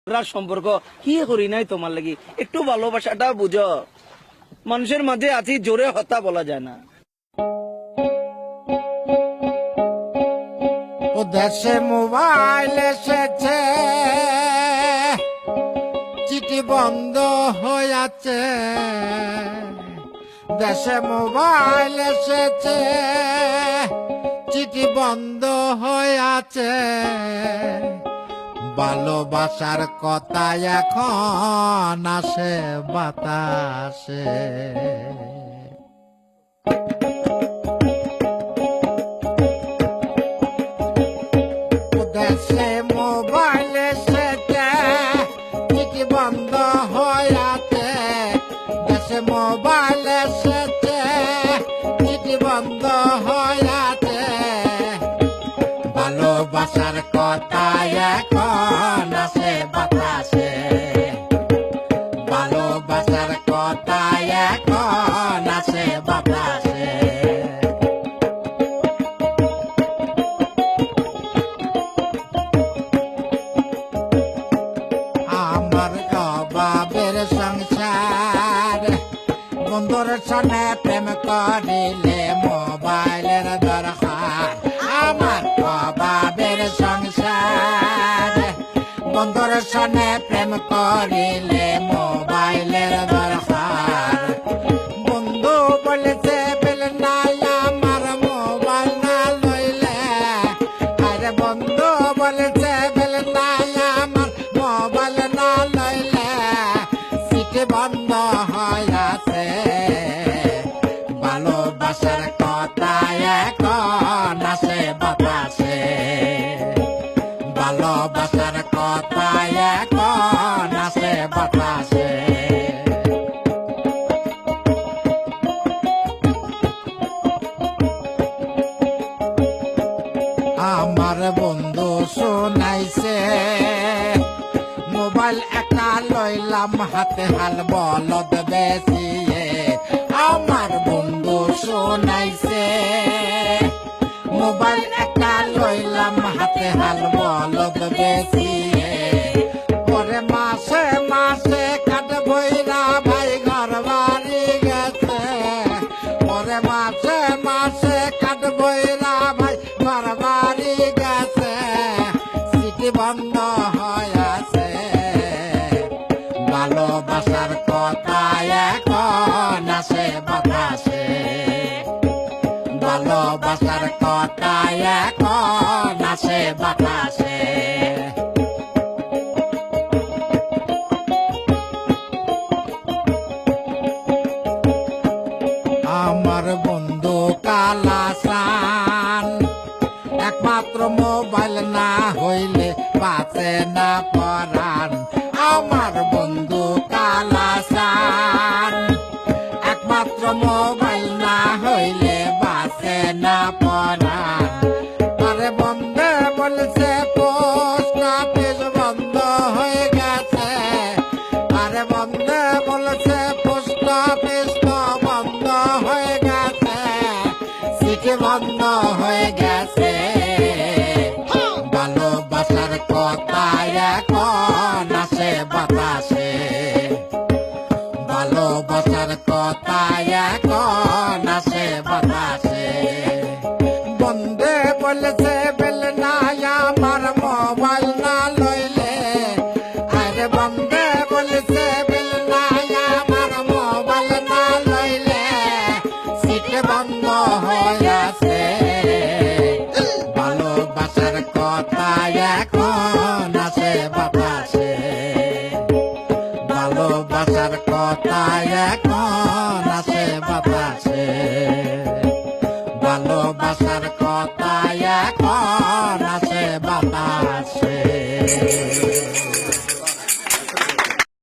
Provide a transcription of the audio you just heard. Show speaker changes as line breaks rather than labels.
সম্পর্ক কি করি নাই তোমার লাগি, একটু ভালোবাসাটা বুঝো। মানুষের মাঝে আছি, জোরে হত্যা বলা যায় না।
ও দেশে মোবাইল এসেছে, চিঠি বন্ধ হয়ে আছে। দেশে মোবাইল এসেছে, চিঠি বন্ধ হয়ে আছে। ভালোবাসার কথা এখন আসে বাতাসে। দেশে মোবাইল এসেছে, চিঠি বন্ধ হয়ে আছে। দেশে মোবাইল এসেছে, চিঠি বন্ধ হয়ে আছে। ভালোবাসার কথা এখন আসে বাতাসে। ভালোবাসার কথা এখন আসে বাতাসে। আমার অভাবের সংসার, বন্ধুর সনে প্রেম করিলে মোবাইলের দরকার। আমার অভাবের সংসার, বন্ধুর সনে প্রেম করিলে মোবাইলের দরকার। বন্ধু বলেছে বেল নাই আমার মোবাইল না লইলে। আরে বন্ধু বলেছে বেল নাই আমার মোবাইল না লইলে। সিটি বন্ধ হয়ে আছে। ভালোবাসার কথা এখন আসে বাতাসে। ভালোবাসার কথা এখন আসে বাতাসে। আমার বন্ধু শোনাইছে, মোবাইল একটা লইলাম হাতে হাল বলদ বেশিয়ে। আমার বন্ধু শোনাইছে, মোবাইল একটা লইলাম হাতে হাল বলদ বেশিয়ে। পরে মাসে মাসে কাট বইরা ভাই ঘর বাড়ি গেছে। পরে মাসে মাসে কাট বইরা ভাই ঘর বাড়ি গেছে। সিটি বন্ধ হয়ে আছে। ভালোবাসার কথা এখন আসে বাতাসে। ভালোবাসার কথা এখন আসে বাতাসে। আমার বন্ধু কালাসান, একমাত্র মোবাইল না হইলে বাঁচে না পরাণ। আমার বন্ধু কালাসান, একমাত্র মোবাইল না হইলে বাঁচে না পরাণ। আরে বন্ধে বলছে পোস্ট অফিস বন্ধ হয়ে গেছে। আরে বন্ধে বলছে পোস্ট অফিস বন্ধ হয়ে গেছে। সিটি বন্ধ হয়ে গেছে। ভালোবাসার কথা এখন আসে বাতাসে। ভালোবাসার কথা এখন আসে বাতাসে। বন্ধে বলেছে বেল নাই আমার মোবাইল না লইলে। আরে বন্ধে বলেছে বেল নাই আমার মোবাইল না লইলে। সিটে বন্ধ হয়ে আছে। ভালোবাসার কথা এখন আসে বাতাসে। ভালোবাসার কথা এখন আসে বাতাসে। ভালোবাসার কথা এখন আসে বাতাসে।